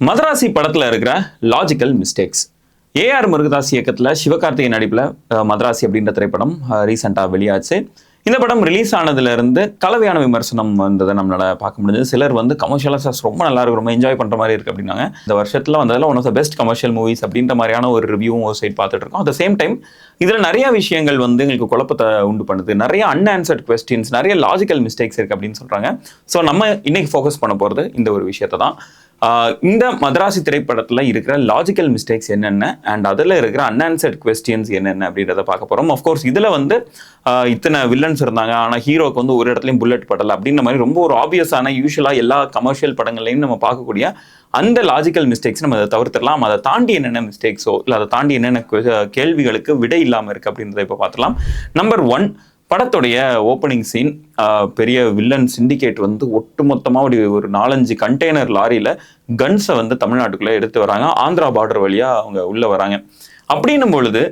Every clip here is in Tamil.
மதராசி படத்துல இருக்கிற லாஜிக்கல் மிஸ்டேக்ஸ். ஏஆர் முருகதாஸ் இயக்கத்துல சிவகார்த்திகேயன் நடிப்புல மதராசி அப்படின்ற திரைப்படம் ரீசெண்டா வெளியாச்சு. இந்த படம் ரிலீஸ் ஆனதுல இருந்து கலவையான விமர்சனம் வந்ததை நம்மளால பார்க்க முடிஞ்சது. சிலர் வந்து கமர்ஷியலாக ரொம்ப நல்லா இருக்கு, ரொம்ப என்ஜாய் பண்ற மாதிரி இருக்கு அப்படின்னாங்க. இந்த வருஷத்துல வந்ததில் one of the best commercial movies அப்படின்ற மாதிரியான ஒரு ரிவ்யூவும் ஒரு சைட் பார்த்துட்டு இருக்கோம். அட் சேம் டைம் இதுல நிறைய விஷயங்கள் வந்து எங்களுக்கு குழப்பத்தை உண்டு பண்ணுது, நிறைய அன்ஆன்சர்ட் கொஸ்டின்ஸ், நிறைய லாஜிக்கல் மிஸ்டேக்ஸ் இருக்கு அப்படின்னு சொல்றாங்க. ஸோ நம்ம இன்னைக்கு ஃபோக்கஸ் பண்ண போறது இந்த ஒரு விஷயத்தை தான். இந்த மதராசி திரைப்படத்தில் இருக்கிற லாஜிக்கல் மிஸ்டேக்ஸ் என்னென்ன அண்ட் அதில் இருக்கிற அன்ஆன்சர்ட் கொஸ்டின்ஸ் என்னென்ன அப்படின்றத பார்க்க போகிறோம். அஃப்கோர்ஸ் இதில் வந்து இத்தனை வில்லன்ஸ் இருந்தாங்க, ஆனால் ஹீரோக்கு வந்து ஒரு இடத்துலையும் புல்லட் படலை அப்படின்ற மாதிரி ரொம்ப ஒரு ஆப்வியஸான யூஸ்வலாக எல்லா கமர்ஷியல் படங்கள்லையும் நம்ம பார்க்கக்கூடிய அந்த லாஜிக்கல் மிஸ்டேக்ஸ் நம்ம அதை தவிர்த்துடலாம். அதை தாண்டி என்னென்ன மிஸ்டேக்ஸோ இல்லை அதை தாண்டி என்னென்ன கேள்விகளுக்கு விடை இல்லாமல் இருக்குது அப்படின்றத இப்போ பார்த்துலாம். நம்பர் 1, படத்துடைய ஓப்பனிங் சீன். பெரிய வில்லன் சிண்டிகேட் வந்து ஒட்டுமொத்தமாக ஒரு 4-5 கண்டெய்னர் லாரியில் கன்ஸை வந்து தமிழ்நாட்டுக்குள்ளே எடுத்து வராங்க. ஆந்திரா பார்டர் வழியாக அவங்க உள்ளே வராங்க. அப்படின்னும் பொழுது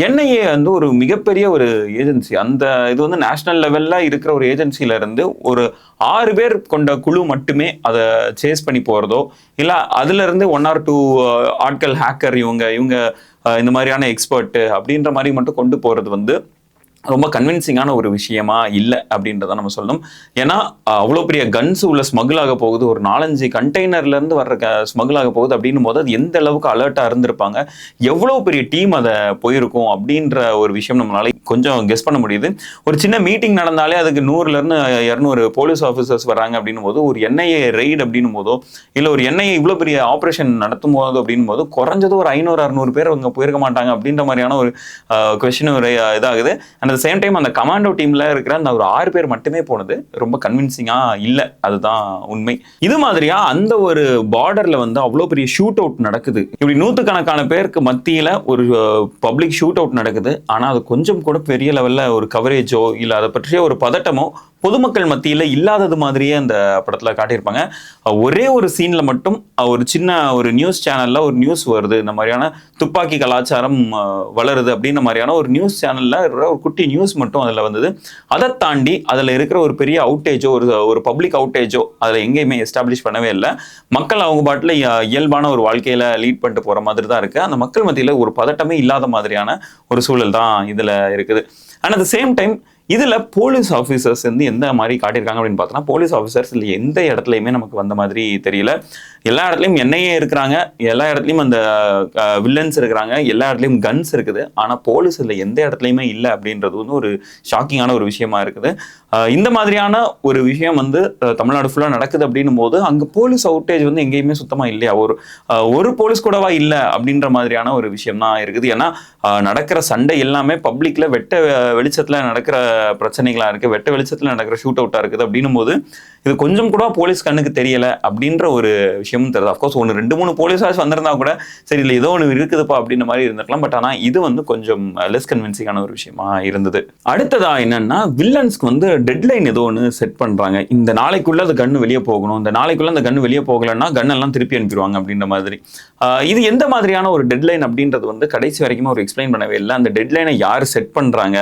என்ஐஏ வந்து ஒரு மிகப்பெரிய ஒரு ஏஜென்சி, அந்த இது வந்து நேஷனல் லெவலில் இருக்கிற ஒரு ஏஜென்சியில இருந்து ஒரு 6 பேர் கொண்ட குழு மட்டுமே அதை சேஸ் பண்ணி போகிறதோ இல்லை அதுலேருந்து 1 or 2 ஆட்கள் ஹேக்கர் இவங்க இந்த மாதிரியான எக்ஸ்பர்ட்டு அப்படின்ற மாதிரி மட்டும் கொண்டு போகிறது வந்து ரொம்ப கன்வின்சிங்கான ஒரு விஷயமா இல்லை அப்படின்றத நம்ம சொல்லணும். ஏன்னா அவ்வளோ பெரிய கன்ஸ் உள்ள ஸ்மகிள் ஆக போகுது, ஒரு 4-5 கண்டெய்னர்லேருந்து வர்ற ஸ்மகிள் ஆக போகுது அப்படின்னும் போது அது எந்த அளவுக்கு அலர்ட்டாக இருந்திருப்பாங்க, எவ்வளோ பெரிய டீம் அதை போயிருக்கும் அப்படின்ற ஒரு விஷயம் நம்மளால கொஞ்சம் கெஸ் பண்ண முடியுது. ஒரு சின்ன மீட்டிங் நடந்தாலே அதுக்கு 100-200 போலீஸ் ஆஃபீஸர்ஸ் வராங்க அப்படின்னும் போது, ஒரு என்ஐஏ ரெய்டு அப்படின்னும் போதோ இல்லை ஒரு என்ஐஏ இவ்வளோ பெரிய ஆப்ரேஷன் நடத்தும் போது அப்படின்னும் போது குறைஞ்சது ஒரு 500-600 பேர் அவங்க போயிருக்க மாட்டாங்க அப்படின்ற மாதிரியான ஒரு கொஸ்டின் ஒரு இதாகுது. அட் சேம் டைம் அந்த கமாண்டோ டீம்ல இருக்கிற அந்த ஒரு 6 பேர் மட்டுமே போனது ரொம்ப கன்வின்சிங்கா இல்லை, அதுதான் உண்மை. இது மாதிரியா அந்த ஒரு பார்டர்ல வந்து அவ்வளோ பெரிய ஷூட் அவுட் நடக்குது, இப்படி 100கணக்கான பேருக்கு மத்தியில ஒரு பப்ளிக் ஷூட் அவுட் நடக்குது. ஆனா அது கொஞ்சம் கூட பெரிய லெவல்ல ஒரு கவரேஜோ இல்லை அதை பற்றிய ஒரு பதட்டமோ பொதுமக்கள் மத்தியில் இல்லாதது மாதிரியே அந்த படத்தில் காட்டியிருப்பாங்க. ஒரே ஒரு சீனில் மட்டும் ஒரு சின்ன ஒரு நியூஸ் சேனலில் ஒரு நியூஸ் வருது, இந்த மாதிரியான துப்பாக்கி கலாச்சாரம் வளருது அப்படின்ற மாதிரியான ஒரு நியூஸ் சேனலில் இருக்கிற ஒரு குட்டி நியூஸ் மட்டும் அதில் வந்தது. அதை தாண்டி அதில் இருக்கிற ஒரு பெரிய அவுட்டேஜோ ஒரு பப்ளிக் அவுட்டேஜோ அதில் எங்கேயுமே எஸ்டாப்ளிஷ் பண்ணவே இல்லை. மக்கள் அவங்க பாட்டில் இயல்பான ஒரு வாழ்க்கையில் லீட் பண்ணிட்டு போகிற மாதிரி தான் இருக்குது. அந்த மக்கள் மத்தியில் ஒரு பதட்டமே இல்லாத மாதிரியான ஒரு சூழல் தான் இதில் இருக்குது. And at the same time இதில் போலீஸ் ஆஃபீஸர்ஸ் வந்து எந்த மாதிரி காட்டியிருக்காங்க அப்படின்னு பார்த்தோன்னா, போலீஸ் ஆஃபீஸர்ஸ் இல்லை எந்த இடத்துலையுமே நமக்கு வந்த மாதிரி தெரியல. எல்லா இடத்துலையும் என்ஐஏ இருக்கிறாங்க, எல்லா இடத்துலையும் அந்த வில்லன்ஸ் இருக்கிறாங்க, எல்லா இடத்துலையும் கன்ஸ் இருக்குது. ஆனால் போலீஸ் இல்லை எந்த இடத்துலையுமே இல்லை அப்படின்றது வந்து ஒரு ஷாக்கிங்கான ஒரு விஷயமா இருக்குது. இந்த மாதிரியான ஒரு விஷயம் வந்து தமிழ்நாடு ஃபுல்லாக நடக்குது அப்படின்னும் போது அங்கே போலீஸ் அவுட்டேஜ் வந்து எங்கேயுமே சுத்தமாக இல்லையா, ஒரு போலீஸ் கூடவா இல்லை அப்படின்ற மாதிரியான ஒரு விஷயம் தான் இருக்குது. ஏன்னா நடக்கிற சண்டை எல்லாமே பப்ளிக்ல வெட்ட வெளிச்சத்தில் நடக்கிற பிரச்சனைகளா இருக்கு, வெட்ட வெளிச்சத்தில் நடக்கிற ஷூட் அவுட்டா இருக்குது அப்படின்னும் போது இது கொஞ்சம் கூட போலீஸ் கண்ணுக்கு தெரியல அப்படின்ற ஒரு விஷயமும் தெரியுது. அஃப்கோர்ஸ் 1-2-3 போலீஸார்ஸ் வந்திருந்தா கூட சரி இல்லை ஏதோ ஒன்று இருக்குதுப்பா அப்படின்ற மாதிரி இருந்திருக்கலாம். பட் ஆனால் இது வந்து கொஞ்சம் லெஸ் கன்வின்சிங்கான ஒரு விஷயமா இருந்தது. அடுத்ததா என்னன்னா, வில்லன்ஸ்க்கு வந்து டெட்லைன் ஏதோ ஒன்று செட் பண்றாங்க. இந்த நாளைக்குள்ள அந்த கன்னு வெளியே போகணும், இந்த நாளைக்குள்ள அந்த கன்னு வெளியே போகலன்னா கன்னெல்லாம் திருப்பி அனுப்பிடுவாங்க அப்படின்ற மாதிரி. இது எந்த மாதிரியான ஒரு டெட்லைன் அப்படின்றது வந்து கடைசி வரைக்கும் ஒரு எக்ஸ்பிளைன் பண்ணவே இல்லை. அந்த டெட்லைனை யார் செட் பண்றாங்க?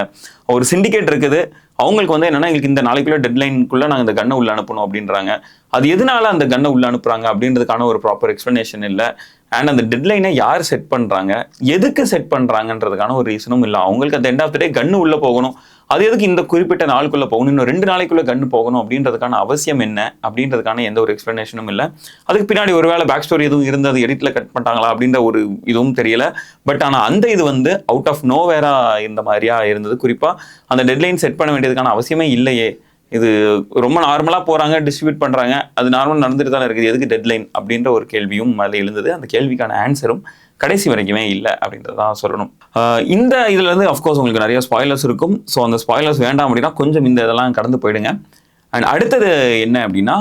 ஒரு சிண்டிகேட் இருக்குது, அவங்களுக்கு வந்து என்னன்னா எங்களுக்கு இந்த நாளைக்குள்ள டெட்லைனுக்குள்ள நாங்கள் இந்த கன்னை உள்ள அனுப்பணும் அப்படின்றாங்க. அது எதனால அந்த கன்னை உள்ள அனுப்புறாங்க அப்படின்றதுக்கான ஒரு ப்ராப்பர் எக்ஸ்பிளனேஷன் இல்லை. அண்ட் அந்த டெட்லைனை யார் செட் பண்றாங்க, எதுக்கு செட் பண்றாங்கன்றதுக்கான ஒரு ரீசனும் இல்லை. அவங்களுக்கு அந்த எண்ட் ஆஃப் த டே கன்னு உள்ள போகணும், அது எதுக்கு இந்த குறிப்பிட்ட நாளுக்குள்ள போகணும், இன்னும் 2 நாளைக்குள்ள கன்னு போகணும் அப்படின்றதுக்கான அவசியம் என்ன அப்படின்றதுக்கான எந்த ஒரு எக்ஸ்பிளனேஷனும் இல்லை. அதுக்கு பின்னாடி ஒருவேளை பேக் ஸ்டோரி எதுவும் இருந்தது, எடிட்ல கட் பண்ணிட்டாங்களா அப்படின்ற ஒரு இதுவும் தெரியல. பட் ஆனால் அந்த இது வந்து அவுட் ஆஃப் நோ வேரா இந்த மாதிரியா இருந்தது. குறிப்பா அந்த டெட்லைன் செட் பண்ண வேண்டியதுக்கான அவசியமே இல்லையே, இது ரொம்ப நார்மலாக போகிறாங்க, டிஸ்ட்ரிபியூட் பண்ணுறாங்க, அது நார்மலாக நடந்துட்டு தானே இருக்குது, எதுக்கு டெட்லைன் அப்படின்ற ஒரு கேள்வியும் அதில் எழுந்தது. அந்த கேள்விக்கான ஆன்சரும் கடைசி வரைக்குமே இல்லை அப்படின்றதான் சொல்லணும். இந்த இதில் வந்து அஃப்கோர்ஸ் உங்களுக்கு நிறைய ஸ்பாய்லர்ஸ் இருக்கும். ஸோ அந்த ஸ்பாய்லர்ஸ் வேண்டாம் அப்படின்னா கொஞ்சம் இந்த இதெல்லாம் கடந்து போயிடுங்க. அண்ட் அடுத்தது என்ன அப்படின்னா,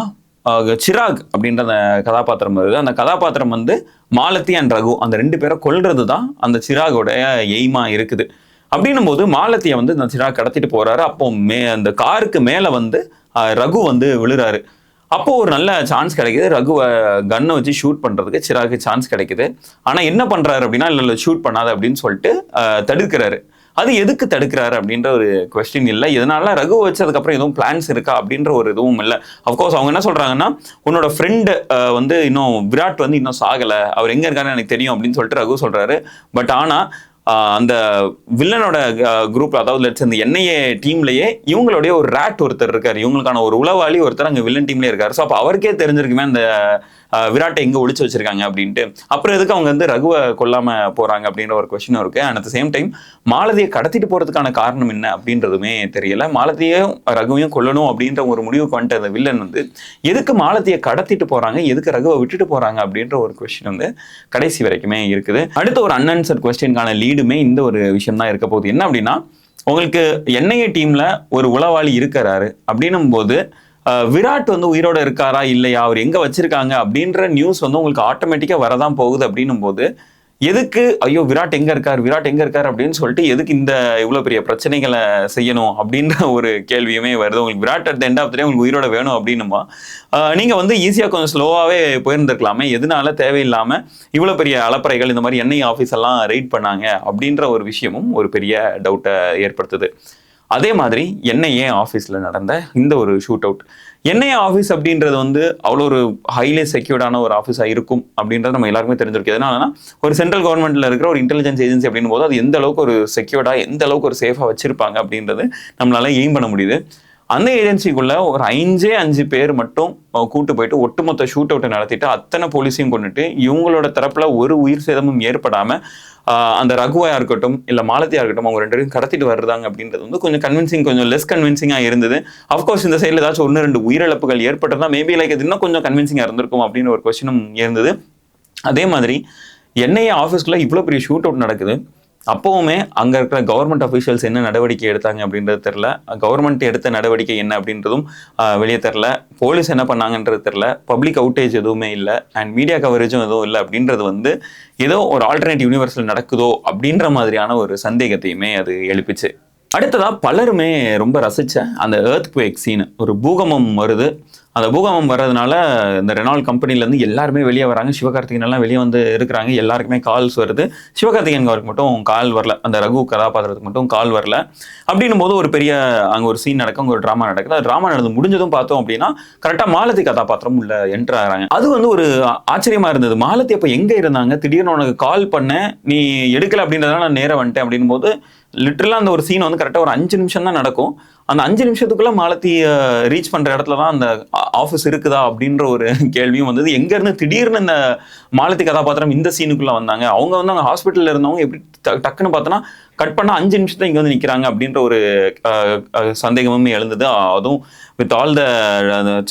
சிராக் அப்படின்ற அந்த கதாபாத்திரம் வருது. அந்த கதாபாத்திரம் வந்து மாலதி அண்ட் ரகு அந்த 2 பேரை கொல்றது தான் அந்த சிராகோடைய எய்மா இருக்குது. அப்படின்னும் போது மாலத்தியை வந்து இந்த சிராக் கடத்திட்டு போறாரு. அப்போ அந்த காருக்கு மேலே வந்து ரகு வந்து விழுறாரு. அப்போ ஒரு நல்ல சான்ஸ் கிடைக்குது, ரகுவை கன்னை வச்சு ஷூட் பண்றதுக்கு சிராக்கு சான்ஸ் கிடைக்குது. ஆனா என்ன பண்றாரு அப்படின்னா, இல்லை ஷூட் பண்ணாத அப்படின்னு சொல்லிட்டு தடுக்கிறாரு. அது எதுக்கு தடுக்கிறாரு அப்படின்ற ஒரு கொஸ்டின் இல்லை. இதனால ரகு வச்சதுக்கப்புறம் எதுவும் பிளான்ஸ் இருக்கா அப்படின்ற ஒரு இதுவும் இல்லை. அஃப்கோர்ஸ் அவங்க என்ன சொல்றாங்கன்னா, உன்னோட ஃப்ரெண்டு வந்து இன்னும் விராட் வந்து இன்னும் சாகலை, அவர் எங்க இருக்காருன்னு எனக்கு தெரியும் அப்படின்னு சொல்லிட்டு ரகு சொல்றாரு. பட் ஆனா அந்த வில்லனோட குரூப்ல, அதாவது லெட்ஸ் இந்த என்ஐஏ டீம்லயே இவங்களுடைய ஒரு ரேட் ஒருத்தர் இருக்காரு, இவங்களுக்கான ஒரு உளவாளி ஒருத்தர் அங்க வில்லன் டீம்லயே இருக்காரு. ஸோ அப்போ அவருக்கே தெரிஞ்சிருக்குமே அந்த விராட்டை எங்க ஒளிச்சு வச்சிருக்காங்க அப்படின்ட்டு. அப்புறம் எதுக்கு அவங்க வந்து ரகுவை கொல்லாம போறாங்க அப்படின்ற ஒரு கொஸ்டினும் இருக்கு. அண்ட் அட் சேம் டைம் மாலதியை கடத்திட்டு போறதுக்கான காரணம் என்ன அப்படின்றதுமே தெரியல. மாலதியையும் ரகுவையும் கொல்லணும் அப்படின்ற ஒரு முடிவுக்கு வந்துட்டு அந்த வில்லன் வந்து எதுக்கு மாலதியை கடத்திட்டு போறாங்க, எதுக்கு ரகுவை விட்டுட்டு போறாங்க அப்படின்ற ஒரு கொஸ்டின் வந்து கடைசி வரைக்குமே இருக்குது. அடுத்த ஒரு அன்ஆன்சர்ட் கொஸ்டினுக்கான லீடுமே இந்த ஒரு விஷயம் தான் இருக்க போகுது. என்ன அப்படின்னா, உங்களுக்கு என்ஐஏ டீம்ல ஒரு உளவாளி இருக்கிறாரு அப்படின்னும் போது விராட் வந்து உயிரோட இருக்காரா இல்லையா, அவர் எங்க வச்சிருக்காங்க அப்படின்ற நியூஸ் வந்து உங்களுக்கு ஆட்டோமேட்டிக்கா வரதான் போகுது. அப்படின்னும் போது எதுக்கு ஐயோ விராட் எங்க இருக்காரு, விராட் எங்க இருக்காரு அப்படின்னு சொல்லிட்டு எதுக்கு இந்த இவ்வளவு பெரிய பிரச்சனைகளை செய்யணும் அப்படின்ற ஒரு கேள்வியுமே வருது. உங்களுக்கு Virat at the end of the day உங்களுக்கு உயிரோட வேணும் அப்படின்னுமா நீங்க வந்து ஈஸியா கொஞ்சம் ஸ்லோவாவே போயிருந்திருக்கலாமே, எதனால தேவையில்லாம இவ்வளவு பெரிய அலப்பறைகள் இந்த மாதிரி என்ஐ ஆஃபீஸ் எல்லாம் ரெய்ட் பண்ணாங்க அப்படின்ற ஒரு விஷயமும் ஒரு பெரிய டவுட்டை ஏற்படுத்துது. அதே மாதிரி என்ஐஏ ஆஃபீஸில் நடந்த இந்த ஒரு ஷூட் அவுட், என்ஐஏ ஆஃபீஸ் அப்படின்றது வந்து அவ்வளோ ஒரு ஹைலி செக்யூர்டான ஒரு ஆஃபீஸாக இருக்கும் அப்படின்றது நம்ம எல்லாருக்குமே தெரிஞ்சிருக்கு. எதனாலனா ஒரு சென்ட்ரல் கவர்மெண்ட்ல இருக்கிற ஒரு இன்டெலிஜென்ஸ் ஏஜென்சி அப்படின்னும் போது அது எந்த அளவுக்கு ஒரு செக்யூர்டா, எந்த அளவுக்கு ஒரு சேஃபாக வச்சிருப்பாங்க அப்படின்றது நம்மளால எய்ம் பண்ண முடியுது. அந்த ஏஜென்சிக்குள்ள ஒரு 5 பேர் மட்டும் கூட்டு போயிட்டு ஒட்டுமொத்த ஷூட் அவுட்டை நடத்திட்டு அத்தனை போலீஸையும் கொண்டுட்டு இவங்களோட தரப்புல ஒரு உயிர் சேதமும் ஏற்படாம அந்த ரகுவா இருக்கட்டும் இல்ல மாலதியா இருக்கட்டும் அவங்க 2 பேரும் கடத்திட்டு வர்றாங்க அப்படின்றது வந்து கொஞ்சம் கன்வின்சிங், கொஞ்சம் லெஸ் கன்வின்சிங்கா இருந்தது. அஃப்கோர்ஸ் இந்த சைடில் ஏதாச்சும் 1-2 உயிரிழப்புகள் ஏற்பட்டதா மேபி லைக் இது இன்னும் கொஞ்சம் கன்வின்சிங்கா இருந்திருக்கும் அப்படின்னு ஒரு கொஸ்டினும் இருந்தது. அதே மாதிரி என்ஐஏ ஆஃபீஸ்க்குள்ள இவ்வளோ பெரிய ஷூட் அவுட் நடக்குது, அப்போவுமே அங்கே இருக்கிற கவர்மெண்ட் அஃபீஷியல்ஸ் என்ன நடவடிக்கை எடுத்தாங்க அப்படின்றது தெரில. கவர்மெண்ட் எடுத்த நடவடிக்கை என்ன அப்படின்றதும் வெளியே தெரில. போலீஸ் என்ன பண்ணாங்கன்றது தெரில. பப்ளிக் அவுட்டேஜ் எதுவுமே இல்லை அண்ட் மீடியா கவரேஜும் எதுவும் இல்லை அப்படின்றது வந்து ஏதோ ஒரு ஆல்டர்னேட் யூனிவர்ஸில் நடக்குதோ அப்படின்ற மாதிரியான ஒரு சந்தேகத்தையுமே அது எழுப்பிச்சு. அடுத்ததா பலருமே ரொம்ப ரசிச்ச அந்த எர்த் குவேக் சீன், ஒரு பூகம்பம் வருது. அந்த பூகம்பம் வர்றதுனால இந்த ரெனால்ட் கம்பெனிலேருந்து எல்லாருமே வெளியே வராங்க. சிவகார்த்திகேயன் எல்லாம் வெளியே வந்து இருக்கிறாங்க. எல்லாருக்குமே கால்ஸ் வருது. சிவகார்த்திகேயன் அவருக்கு மட்டும் கால் வரல, அந்த ரகு கதாபாத்திரத்துக்கு மட்டும் கால் வரல. அப்படின்னும் போது ஒரு பெரிய அங்கே ஒரு சீன் நடக்கும், அங்கே ஒரு ட்ராமா நடக்குது. அது ட்ராமா நடந்து முடிஞ்சதும் பார்த்தோம் அப்படின்னா கரெக்டாக மாலதி கதாபாத்திரம் உள்ள என்ட்ரு ஆகிறாங்க. அது வந்து ஒரு ஆச்சரியமா இருந்தது. மாலதி அப்போ எங்கே இருந்தாங்க, திடீர்னு உனக்கு கால் பண்ணேன் நீ எடுக்கல அப்படின்றதுனால நான் நேரம் வந்துட்டேன் அப்படின்னும் போது லிட்டரலாக அந்த ஒரு சீன் வந்து கரெக்டாக ஒரு 5 நிமிஷம் தான் நடக்கும். அந்த 5 நிமிஷத்துக்குள்ள மாலதி ரீச் பண்ற இடத்துல தான் அந்த ஆஃபீஸ் இருக்குதா அப்படின்ற ஒரு கேள்வியும் வந்தது. எங்க இருந்து திடீர்னு இந்த மாலதி கதாபாத்திரம் இந்த சீனுக்குள்ள வந்தாங்க, அவங்க வந்து அங்கே ஹாஸ்பிட்டல்ல இருந்தவங்க எப்படி டக்குன்னு பார்த்தோன்னா கட் பண்ணா 5 நிமிஷத்துல இங்க வந்து நிக்கிறாங்க அப்படின்ற ஒரு சந்தேகமும் எழுந்தது. அதுவும் with all the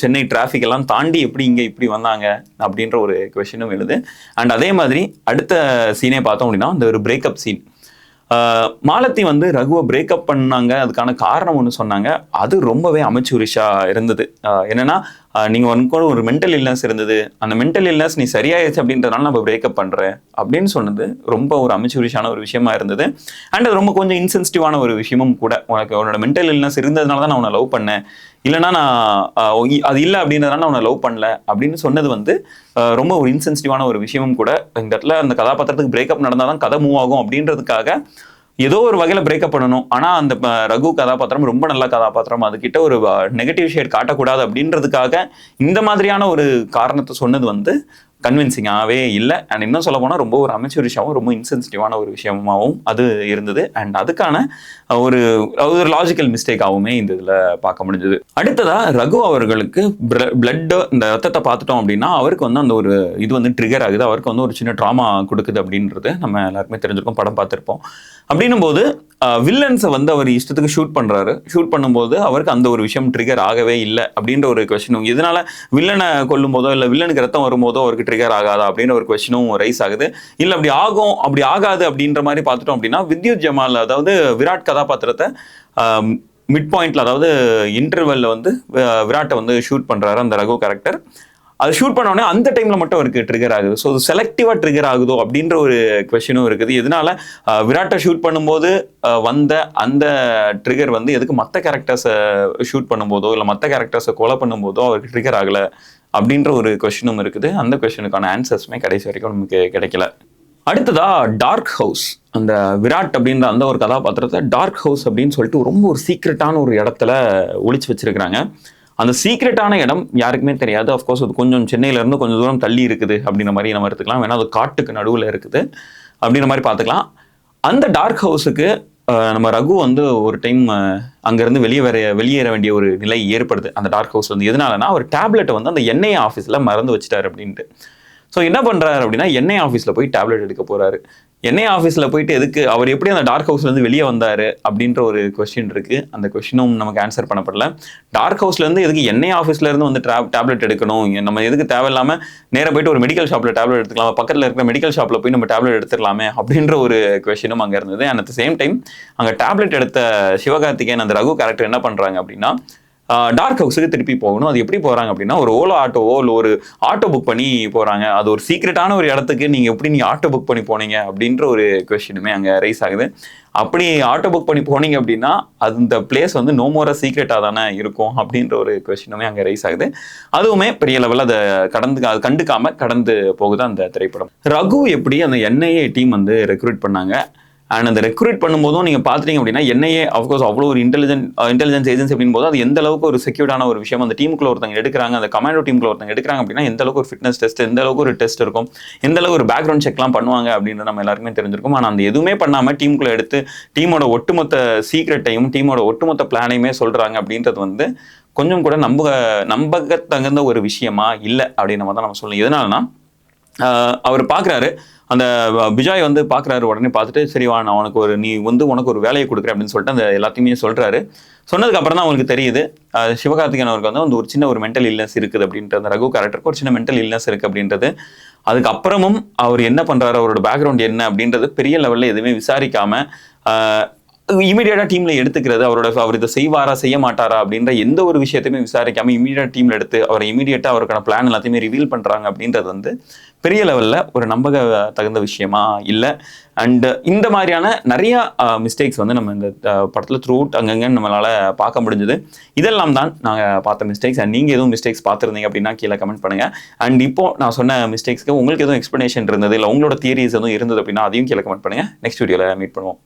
Chennai traffic எல்லாம் தாண்டி எப்படி இங்க இப்படி வந்தாங்க அப்படின்ற ஒரு கொஸ்டினும் எழுது. அண்ட் அதே மாதிரி அடுத்த சீனே பார்த்தோம் அப்படின்னா இந்த ஒரு பிரேக்கப் சீன். மாலதி வந்து ரகுவை பிரேக்கப் பண்ணாங்க, அதுக்கான காரணம் ஒன்று சொன்னாங்க. அது ரொம்பவே அமெச்சூரிஷா இருந்தது. என்னன்னா நீங்கள் உனக்கு ஒரு மென்டல் இல்னஸ் இருந்தது, அந்த மென்டல் இல்னஸ் நீ சரியாயிடுச்சு அப்படின்றதுனால நம்ம பிரேக்கப் பண்ணுறேன் அப்படின்னு சொன்னது ரொம்ப ஒரு அமெச்சூரிஷான ஒரு விஷயமா இருந்தது. அண்ட் அது ரொம்ப கொஞ்சம் இன்சென்சிட்டிவான ஒரு விஷயமும் கூட. உனக்கு உன்னோட மென்டல் இல்னஸ் இருந்ததுனால தான் நான் உன்னை லவ் பண்ணேன், இல்லைனா நான் அது இல்லை அப்படின்றதுனால நான் உன்னை லவ் பண்ணல அப்படின்னு சொன்னது வந்து ரொம்ப ஒரு இன்சென்சிட்டிவான ஒரு விஷயமும் கூட. இந்த இடத்துல அந்த கதாபாத்திரத்துக்கு பிரேக்கப் நடந்தால் தான் கதை மூவ் ஆகும் அப்படின்றதுக்காக ஏதோ ஒரு வகையில் பிரேக்கப் பண்ணணும். ஆனால் அந்த ரகு கதாபாத்திரம் ரொம்ப நல்ல கதாபாத்திரம், அதுக்கிட்ட ஒரு நெகட்டிவ் ஷேட் காட்டக்கூடாது அப்படின்றதுக்காக இந்த மாதிரியான ஒரு காரணத்தை சொன்னது வந்து கன்வின்சிங்காகவே இல்லை. அண்ட் இன்னும் சொல்ல போனால் ரொம்ப ஒரு அமெச்சூரிஷாகவும் ரொம்ப இன்சென்சிட்டிவான ஒரு விஷயமாகவும் அது இருந்தது. அண்ட் அதுக்கான ஒரு லாஜிக்கல் மிஸ்டேக்காகவுமே இந்த இதில் பார்க்க முடிஞ்சது. அடுத்ததாக ரகு அவர்களுக்கு பிளட் இந்த ரத்தத்தை பார்த்துட்டோம் அப்படின்னா அவருக்கு வந்து அந்த ஒரு இது வந்து ட்ரிகர் ஆகுது, அவருக்கு வந்து ஒரு சின்ன ட்ராமா கொடுக்குது அப்படின்றது நம்ம எல்லாருக்குமே தெரிஞ்சிருக்கோம், படம் பார்த்துருப்போம். அப்படின்னும் போது வில்லன்ஸை வந்து அவர் இஷ்டத்துக்கு ஷூட் பண்ணுறாரு. ஷூட் பண்ணும்போது அவருக்கு அந்த ஒரு விஷயம் ட்ரிகர் ஆகவே இல்லை அப்படின்ற ஒரு கொஸ்டினும், இதனால வில்லனை கொல்லும் போதோ இல்லை வில்லனுக்கு ரத்தம் வரும்போதோ அவருக்கு ட்ரிகர் ஆகாதா அப்படின்ற ஒரு கொஸ்டினும் ரைஸ் ஆகுது. இல்லை அப்படி ஆகும் அப்படி ஆகாது அப்படின்ற மாதிரி பார்த்துட்டோம் அப்படின்னா வித்யுத் ஜமால் அதாவது விராட் கதாபாத்திரத்தை மிட் பாயிண்ட்ல அதாவது இன்டர்வெல்ல வந்து விராட்டை வந்து ஷூட் பண்ணுறாரு அந்த ரகு கேரக்டர். அது ஷூட் பண்ணோடனே அந்த டைம்ல மட்டும் அவருக்கு ட்ரிகர் ஆகுது. ஸோ செலக்டிவா ட்ரிகர் ஆகுதோ அப்படின்ற ஒரு கொஸ்டினும் இருக்குது. இதனால விராட்டை ஷூட் பண்ணும்போது வந்த அந்த ட்ரிகர் வந்து எதுக்கு மற்ற கேரக்டர்ஸை ஷூட் பண்ணும்போதோ இல்லை மற்ற கேரக்டர்ஸை கொலை பண்ணும்போதோ அவருக்கு ட்ரிகர் ஆகலை அப்படின்ற ஒரு கொஸ்டினும் இருக்குது. அந்த கொஸ்டினுக்கான ஆன்சர்ஸுமே கடைசி வரைக்கும் நமக்கு கிடைக்கல. அடுத்ததா டார்க் ஹவுஸ். அந்த விராட் அப்படின்ற அந்த ஒரு கதாபாத்திரத்தை டார்க் ஹவுஸ் அப்படின்னு சொல்லிட்டு ரொம்ப ஒரு சீக்ரெட்டான ஒரு இடத்துல ஒளிச்சு வச்சிருக்கிறாங்க. அந்த சீக்ரெட்டான இடம் யாருக்குமே தெரியாது. அஃப்கோர்ஸ் அது கொஞ்சம் சென்னையில இருந்து கொஞ்சம் தூரம் தள்ளி இருக்குது அப்படின்ற மாதிரி நம்ம எடுத்துக்கலாம். வேணா அது காட்டுக்கு நடுவில் இருக்குது அப்படின்ற மாதிரி பார்த்துக்கலாம். அந்த டார்க் ஹவுஸுக்கு நம்ம ரகு வந்து ஒரு டைம் அங்கேருந்து வெளியேற வேண்டிய ஒரு நிலை ஏற்படுது அந்த டார்க் ஹவுஸ் வந்து. எதனாலனா ஒரு டேப்லெட்டை வந்து அந்த என்ஐஏ ஆஃபீஸில் மறந்து வச்சுட்டாரு அப்படின்ட்டு. ஸோ என்ன பண்ணுறாரு அப்படின்னா என்ஐஏ ஆஃபீஸில் போய் டேப்லெட் எடுக்க போகிறாரு. என்ஐஏ ஆஃபீஸில் போயிட்டு எதுக்கு அவர் எப்படி அந்த டார்க் ஹவுஸ்லேருந்து வெளியே வந்தார் அப்படின்ற ஒரு கொஸ்டின் இருக்குது. அந்த கொஸ்டினும் நமக்கு ஆன்சர் பண்ணப்படல. டார்க் ஹவுஸ்லேருந்து எதுக்கு என்ஐஏ ஆஃபீஸ்லேருந்து வந்து டேப்லெட் எடுக்கணும், நம்ம எதுக்கு தேவையில்லாமல் நேராக போயிட்டு ஒரு மெடிக்கல் ஷாப்பில் டேப்லெட் எடுத்துக்கலாம், பக்கத்தில் இருக்கிற மெடிக்கல் ஷாப்பில் போய் நம்ம டேப்லெட் எடுத்துக்கலாமே அப்படின்ற ஒரு கொஸ்டினும் அங்கே இருந்தது. And at the same time அங்கே டேப்லெட் எடுத்த சிவகார்த்திகேயன் அந்த ரகு கேரக்டர் என்ன பண்ணுறாங்க அப்படின்னா டார்க் ஹவுஸுக்கு திருப்பி போகணும். அது எப்படி போகிறாங்க அப்படின்னா ஒரு ஓலோ ஆட்டோவோ இல்லை ஒரு ஆட்டோ புக் பண்ணி போகிறாங்க. அது ஒரு சீக்ரெட்டான ஒரு இடத்துக்கு நீங்கள் ஆட்டோ புக் பண்ணி போனீங்க அப்படின்ற ஒரு கொஸ்டினுமே அங்கே ரைஸ் ஆகுது. அப்படி ஆட்டோ புக் பண்ணி போனீங்க அப்படின்னா அந்த பிளேஸ் வந்து நோ மோரா சீக்ரெட்டாக தானே இருக்கும் அப்படின்ற ஒரு கொஸ்டினுமே அங்கே ரைஸ் ஆகுது. அதுவுமே பெரிய லெவலில் அதை கண்டுக்காம கடந்து போகுது அந்த திரைப்படம். ரகு எப்படி அந்த என்ஐஏ டீம் வந்து ரெக்ரூட் பண்ணாங்க, அண்ட் அந்த ரெக்ரூட் பண்ணும்போதும் நீங்கள் பார்த்துட்டீங்க அப்படின்னா என்ஐஏ அஃப்கோர்ஸ் அவ்வளோ ஒரு இன்டெலிஜென்ஸ் ஏஜென்சி அப்படின் போது அது எந்த அளவுக்கு ஒரு செக்யூர்டான ஒரு விஷயம். அந்த டீமுக்குள்ள ஒருத்தங்க எடுக்கிறாங்க, அந்த கமாண்டோ டீமுக்குள்ள ஒருத்தங்க எடுக்கிறாங்க அப்படின்னா எந்த அளவுக்கு ஒரு ஃபிட்னஸ் டெஸ்ட், எந்த அளவுக்கு ஒரு டெஸ்ட் இருக்கும், எந்த அளவுக்கு ஒரு பேக்ரவுண்ட் செக்லாம் பண்ணுவாங்க அப்படின்னு நம்ம எல்லாருக்குமே தெரிஞ்சிருக்கும். ஆனால் அந்த எதுவுமே பண்ணாமல் டீமுக்குள்ள எடுத்து டீமோட ஒட்டுமொத்த சீக்ரெட்டையும் டீமோட ஒட்டுமொத்த பிளானையுமே சொல்கிறாங்க அப்படின்றது வந்து கொஞ்சம் கூட நம்பகத்தகுந்த ஒரு விஷயமா இல்லை அப்படின்னு தான் நம்ம சொல்லணும். எதனாலனா அவர் பார்க்குறாரு, அந்த விஜய் வந்து பார்க்குறாரு, உடனே பார்த்துட்டு சரி வா நான் உனக்கு ஒரு வேலையை கொடுக்குறேன் அப்படின்னு சொல்லிட்டு அந்த எல்லாத்தையுமே சொல்கிறாரு. சொன்னதுக்கு அப்புறம் தான் அவங்களுக்கு தெரியுது சிவகார்த்திகேயன் அவருக்கு வந்து ஒரு சின்ன ஒரு மென்டல் இல்னஸ் இருக்குது அப்படின்றது, அந்த ரகு கேரக்டருக்கு ஒரு சின்ன மென்டல் இல்னஸ் இருக்குது அப்படின்றது. அதுக்கப்புறமும் அவர் என்ன பண்ணுறாரு, அவரோட பேக்ரவுண்ட் என்ன அப்படின்றது பெரிய லெவலில் எதுவுமே விசாரிக்காமல் இமீடியட்டாக டீமில் எடுத்துக்கிறது, அவர் இதை செய்வாரா செய்ய மாட்டாரா அப்படின்ற எந்த ஒரு விஷயத்தையுமே விசாரிக்காமல் இமீடியட்டாக டீமில் எடுத்து அவரை இமீடியட்டாக அவருக்கான பிளான் எல்லாத்தையுமே ரிவீல் பண்ணுறாங்க அப்படின்றது வந்து பெரிய லெவலில் ஒரு நம்பக தகுந்த விஷயமா இல்லை. அண்ட் இந்த மாதிரியான நிறைய மிஸ்டேக்ஸ் வந்து நம்ம இந்த படத்தில் த்ரூ அவுட் அங்கங்கே நம்மளால் பார்க்க முடிஞ்சது. இதெல்லாம் தான் நாங்கள் பார்த்த மிஸ்டேக்ஸ். அண்ட் நீங்கள் எதுவும் மிஸ்டேக்ஸ் பார்த்துருந்தீங்க அப்படின்னா கீழே கமெண்ட் பண்ணுங்கள். அண்ட் இப்போ நான் சொன்ன மிஸ்டேக்ஸ்க்கு உங்களுக்கு எதுவும் எக்ஸ்ப்ளனேஷன் இருந்தது இல்லை உங்களோட தியரிஸ் எதுவும் இருந்தது அப்படின்னா அதையும் கீழே கமெண்ட் பண்ணுங்கள். நெக்ஸ்ட் வீடியோவில் மீட் பண்ணுவோம்.